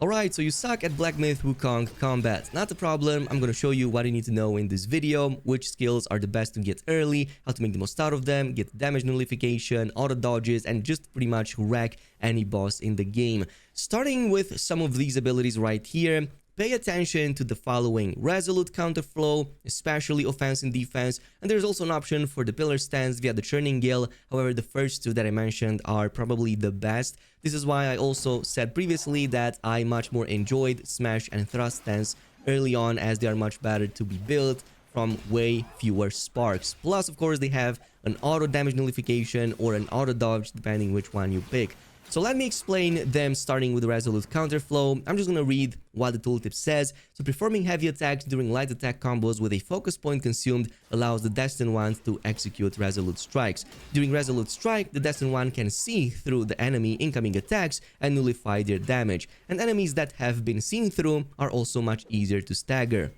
Alright, so you suck at Black Myth Wukong combat. Not a problem, I'm gonna show you what you need to know in this video, which skills are the best to get early, how to make the most out of them, get damage nullification, auto dodges, and just pretty much wreck any boss in the game. Starting with some of these abilities right here, pay attention to the following: Resolute Counterflow, especially offense and defense, and there's also an option for the pillar stance via the churning gale. However, the first two that I mentioned are probably the best. This is why I also said previously that I much more enjoyed smash and thrust stance early on, as they are much better to be built from way fewer sparks. Plus, of course, they have an auto damage nullification or an auto dodge depending which one you pick. So let me explain them, starting with the Resolute Counterflow. I'm just gonna read what the tooltip says. So performing heavy attacks during light attack combos with a focus point consumed allows the Destined one to execute Resolute strikes. During Resolute strike, the Destined one can see through the enemy incoming attacks and nullify their damage. And enemies that have been seen through are also much easier to stagger.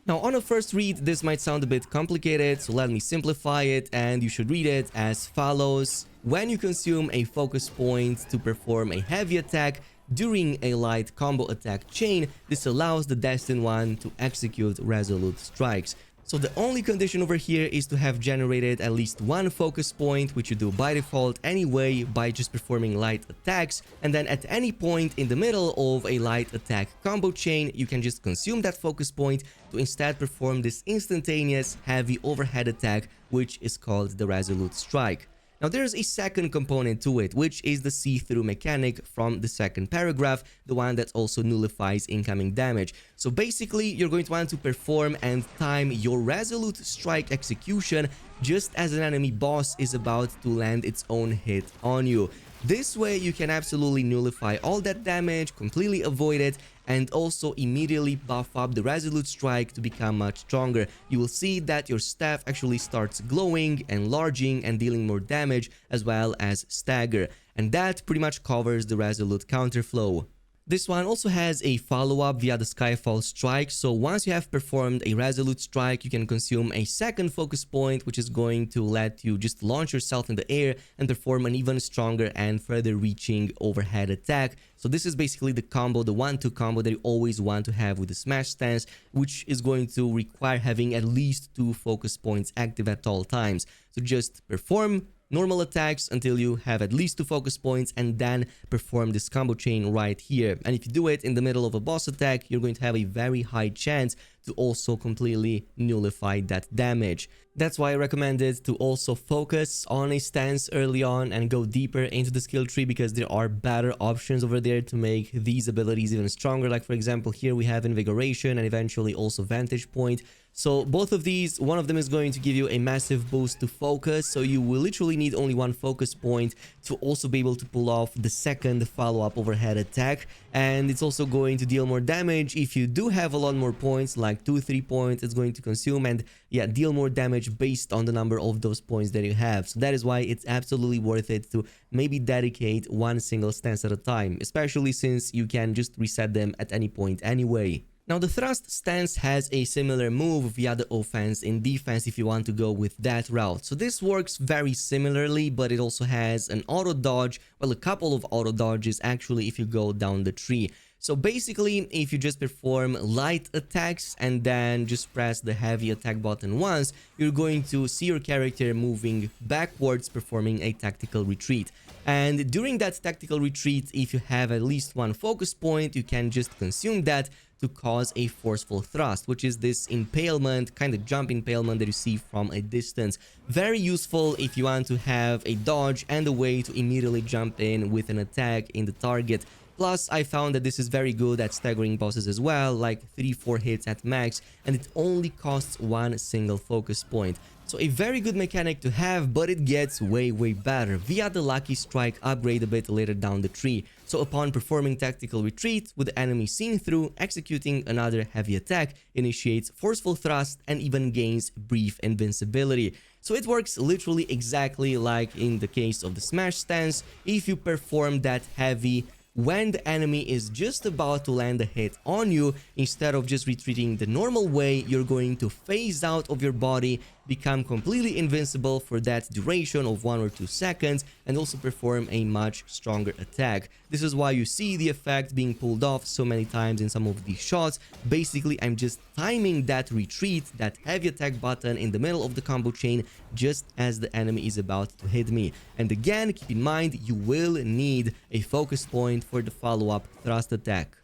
Now, on a first read, this might sound a bit complicated, so let me simplify it, and you should read it as follows. When you consume a focus point to perform a heavy attack during a light combo attack chain, this allows the Destined one to execute Resolute strikes. So the only condition over here is to have generated at least one focus point, which you do by default anyway by just performing light attacks, and then at any point in the middle of a light attack combo chain, you can just consume that focus point to instead perform this instantaneous heavy overhead attack, which is called the Resolute strike. Now, there's a second component to it, which is the see-through mechanic from the second paragraph, the one that also nullifies incoming damage. So basically, you're going to want to perform and time your Resolute strike execution just as an enemy boss is about to land its own hit on you. This way, you can absolutely nullify all that damage, completely avoid it, and also immediately buff up the Resolute strike to become much stronger. You will see that your staff actually starts glowing, enlarging, and dealing more damage, as well as stagger. And that pretty much covers the Resolute Counterflow. This one also has a follow-up via the Skyfall strike, so once you have performed a Resolute strike, you can consume a second focus point, which is going to let you just launch yourself in the air and perform an even stronger and further reaching overhead attack. So this is basically the combo, the 1-2 combo that you always want to have with the smash stance, which is going to require having at least 2 focus points active at all times. So just perform normal attacks until you have at least 2 focus points, and then perform this combo chain right here. And if you do it in the middle of a boss attack, you're going to have a very high chance to also completely nullify that damage. That's why I recommended to also focus on a stance early on and go deeper into the skill tree, because there are better options over there to make these abilities even stronger. Like, for example, here we have Invigoration and eventually also Vantage Point. So both of these, one of them is going to give you a massive boost to focus, so you will literally need only one focus point to also be able to pull off the second follow-up overhead attack. And it's also going to deal more damage. If you do have a lot more points, like 2-3 points, it's going to consume and deal more damage based on the number of those points that you have. So that is why it's absolutely worth it to maybe dedicate one single stance at a time, especially since you can just reset them at any point anyway. Now, the thrust stance has a similar move via the offense and defense if you want to go with that route. So this works very similarly, but it also has an auto dodge, well, a couple of auto dodges actually if you go down the tree. So basically, if you just perform light attacks and then just press the heavy attack button once, you're going to see your character moving backwards, performing a tactical retreat. And during that tactical retreat, if you have at least one focus point, you can just consume that to cause a forceful thrust, which is this impalement, kind of jump impalement that you see from a distance. Very useful if you want to have a dodge and a way to immediately jump in with an attack in the target. Plus, I found that this is very good at staggering bosses as well, like 3-4 hits at max, and it only costs one single focus point. So a very good mechanic to have, but it gets way better via the Lucky Strike upgrade a bit later down the tree. So upon performing tactical retreat with the enemy seen through, executing another heavy attack initiates forceful thrust and even gains brief invincibility. So it works literally exactly like in the case of the smash stance. If you perform that heavy when the enemy is just about to land a hit on you, instead of just retreating the normal way, you're going to phase out of your body become completely invincible for that duration of 1 or 2 seconds, and also perform a much stronger attack. This is why you see the effect being pulled off so many times in some of these shots. Basically, I'm just timing that retreat, that heavy attack button in the middle of the combo chain, just as the enemy is about to hit me. And again, keep in mind, you will need a focus point for the follow-up thrust attack.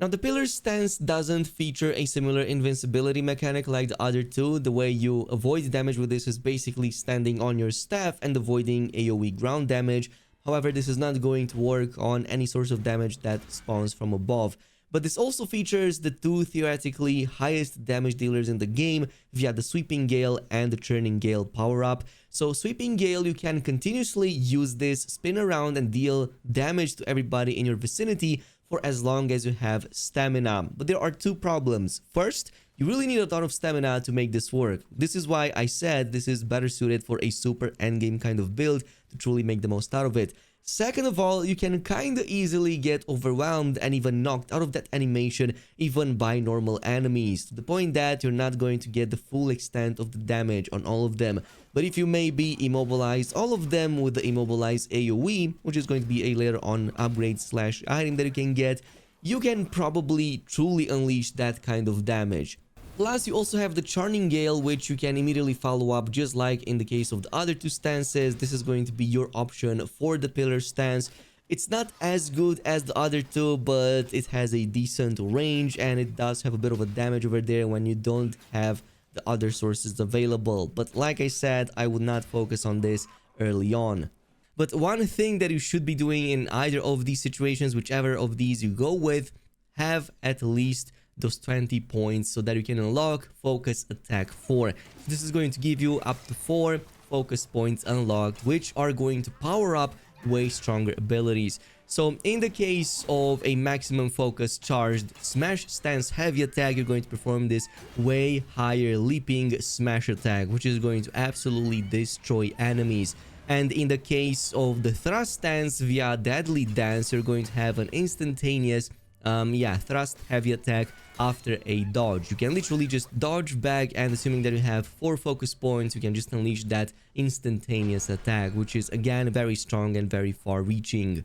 Now, the pillar stance doesn't feature a similar invincibility mechanic like the other two. The way you avoid damage with this is basically standing on your staff and avoiding AoE ground damage. However, this is not going to work on any source of damage that spawns from above. But this also features the two theoretically highest damage dealers in the game via the Sweeping Gale and the Churning Gale power-up. So Sweeping Gale, you can continuously use this, spin around and deal damage to everybody in your vicinity for as long as you have stamina. But there are two problems. First, you really need a lot of stamina to make this work. This is why I said this is better suited for a super endgame kind of build to truly make the most out of it. Second of all, you can kinda easily get overwhelmed and even knocked out of that animation even by normal enemies, to the point that you're not going to get the full extent of the damage on all of them. But if you maybe immobilize all of them with the immobilize AoE, which is going to be a later on upgrade slash item that you can get, you can probably truly unleash that kind of damage. Plus, you also have the Churning Gale, which you can immediately follow up, just like in the case of the other two stances. This is going to be your option for the pillar stance. It's not as good as the other two, but it has a decent range, and it does have a bit of a damage over there when you don't have the other sources available. But like I said, I would not focus on this early on. But one thing that you should be doing in either of these situations, whichever of these you go with, have at least those 20 points so that you can unlock focus attack 4. This is going to give you up to 4 focus points unlocked, which are going to power up way stronger abilities. So in the case of a maximum focus charged smash stance heavy attack, you're going to perform this way higher leaping smash attack, which is going to absolutely destroy enemies. And in the case of the thrust stance via deadly dance, you're going to have an instantaneous thrust heavy attack after a dodge. You can literally just dodge back, and assuming that you have 4 focus points, you can just unleash that instantaneous attack, which is again very strong and very far reaching.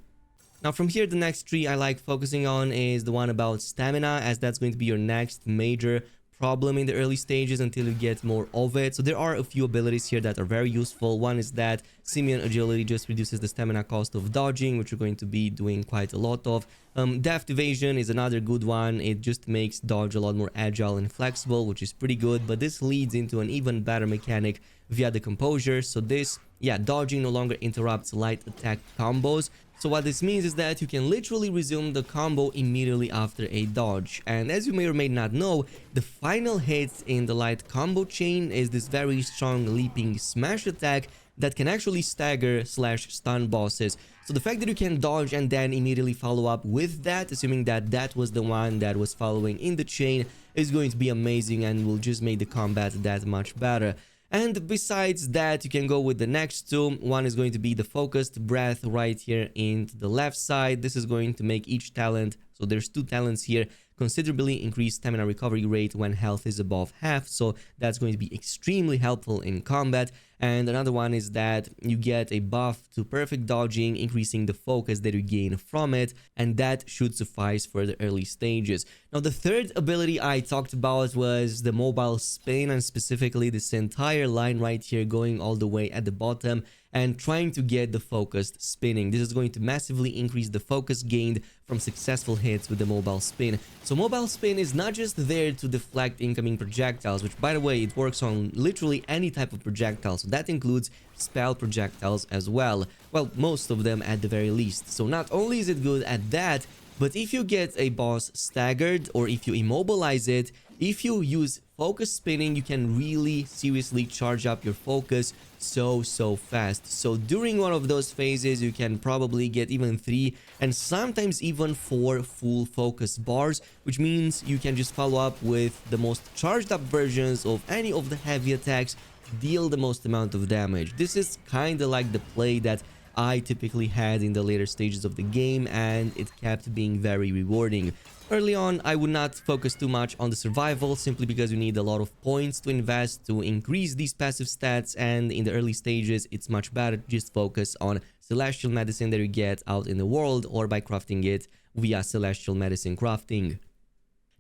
Now from here, the next tree I like focusing on is the one about stamina, as that's going to be your next major problem in the early stages until you get more of it. So there are a few abilities here that are very useful. One is that Simian Agility just reduces the stamina cost of dodging, which you're going to be doing quite a lot of. Deft Evasion is another good one. It just makes dodge a lot more agile and flexible, which is pretty good, but this leads into an even better mechanic via the Composure. So this, dodging no longer interrupts light attack combos. So what this means is that you can literally resume the combo immediately after a dodge. And as you may or may not know, the final hit in the light combo chain is this very strong leaping smash attack that can actually stagger slash stun bosses. So the fact that you can dodge and then immediately follow up with that, assuming that that was the one that was following in the chain, is going to be amazing and will just make the combat that much better. And besides that, you can go with the next two. One is going to be the focused breath right here in the left side. This is going to make each talent, so there's 2 talents here, considerably increase stamina recovery rate when health is above half. So that's going to be extremely helpful in combat. And another one is that you get a buff to perfect dodging, increasing the focus that you gain from it, and that should suffice for the early stages. Now, the third ability I talked about was the mobile spin, and specifically this entire line right here going all the way at the bottom and trying to get the focused spinning. This is going to massively increase the focus gained from successful hits with the mobile spin. So mobile spin is not just there to deflect incoming projectiles, which by the way, it works on literally any type of projectile. So that includes spell projectiles as well. Well, most of them at the very least. So not only is it good at that, but if you get a boss staggered or if you immobilize it, if you use focus spinning, you can really seriously charge up your focus so fast. So during one of those phases, you can probably get even 3 and sometimes even 4 full focus bars, which means you can just follow up with the most charged up versions of any of the heavy attacks to deal the most amount of damage. This is kind of like the play that I typically had in the later stages of the game, and it kept being very rewarding. Early on, I would not focus too much on the survival simply because you need a lot of points to invest to increase these passive stats, and in the early stages it's much better to just focus on celestial medicine that you get out in the world or by crafting it via celestial medicine crafting.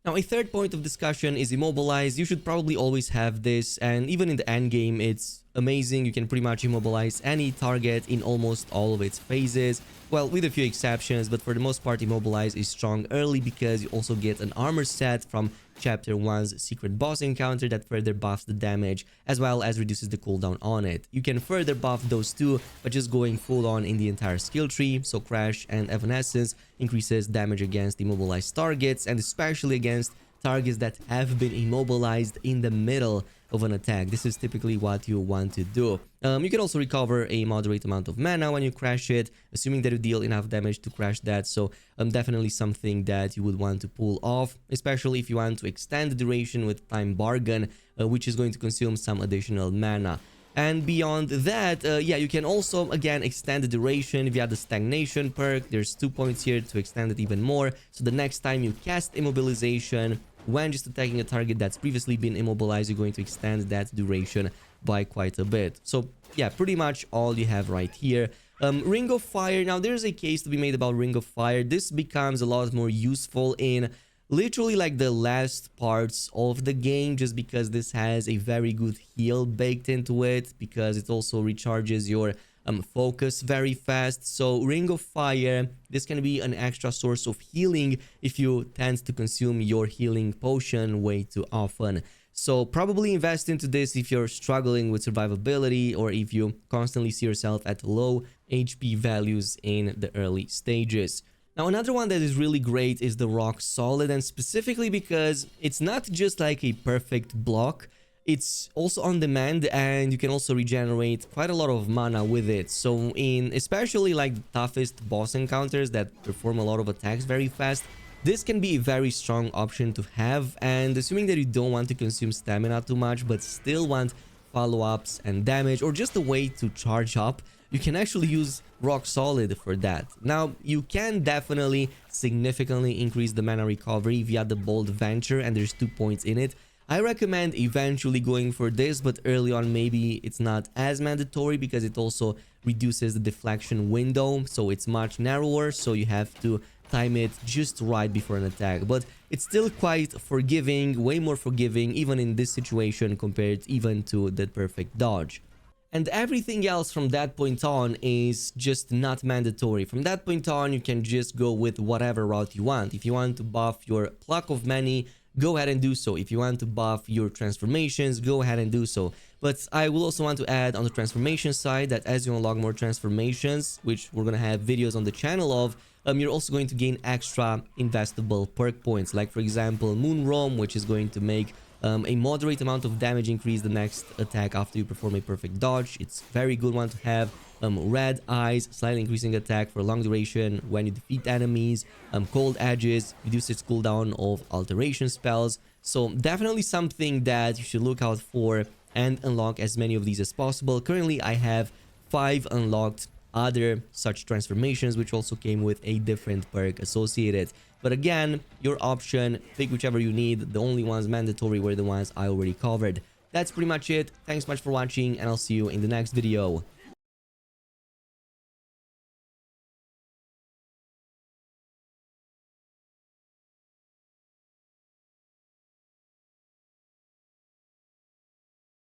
Now, a third point of discussion is immobilize. You should probably always have this, and even in the end game, it's amazing. You can pretty much immobilize any target in almost all of its phases. Well, with a few exceptions, but for the most part, immobilize is strong early because you also get an armor set from Chapter 1's secret boss encounter that further buffs the damage as well as reduces the cooldown on it. You can further buff those two by just going full on in the entire skill tree, so Crash and Evanescence increases damage against immobilized targets and especially against targets that have been immobilized in the middle of an attack. This is typically what you want to do. You can also recover a moderate amount of mana when you crash it, assuming that you deal enough damage to crash that. So definitely something that you would want to pull off, especially if you want to extend the duration with Time Bargain, which is going to consume some additional mana. And beyond that, yeah, you can also, again, extend the duration via the Stagnation perk. There's 2 points here to extend it even more. So the next time you cast Immobilization, when just attacking a target that's previously been immobilized, you're going to extend that duration by quite a bit. So yeah, pretty much all you have right here. Ring of Fire. Now, there's a case to be made about Ring of Fire. This becomes a lot more useful in literally like the last parts of the game, just because this has a very good heal baked into it, because it also recharges your focus very fast. So Ring of Fire, this can be an extra source of healing if you tend to consume your healing potion way too often. So probably invest into this if you're struggling with survivability or if you constantly see yourself at low HP values in the early stages. Now, another one that is really great is the Rock Solid, and specifically because it's not just like a perfect block, it's also on demand and you can also regenerate quite a lot of mana with it. So in especially like the toughest boss encounters that perform a lot of attacks very fast, this can be a very strong option to have, and assuming that you don't want to consume stamina too much but still want follow-ups and damage or just a way to charge up, you can actually use Rock Solid for that. Now, you can definitely significantly increase the mana recovery via the Bold Venture, and there's 2 points in it. I recommend eventually going for this, but early on maybe it's not as mandatory because it also reduces the deflection window, so it's much narrower, so you have to time it just right before an attack. But it's still quite forgiving, way more forgiving even in this situation compared even to the perfect dodge. And everything else from that point on is just not mandatory. From that point on, you can just go with whatever route you want. If you want to buff your Pluck of Many, go ahead and do so. If you want to buff your transformations, go ahead and do so. But I will also want to add on the transformation side that as you unlock more transformations, which we're going to have videos on the channel of, you're also going to gain extra investable perk points. Like, for example, Moon Roam, which is going to make a moderate amount of damage increase the next attack after you perform a perfect dodge. It's a very good one to have. Red Eyes, slightly increasing attack for a long duration when you defeat enemies. Cold Edges, reduces cooldown of alteration spells. So definitely something that you should look out for and unlock as many of these as possible. Currently, I have 5 unlocked other such transformations, which also came with a different perk associated. But again, your option, pick whichever you need. The only ones mandatory were the ones I already covered. That's pretty much it. Thanks much for watching, and I'll see you in the next video.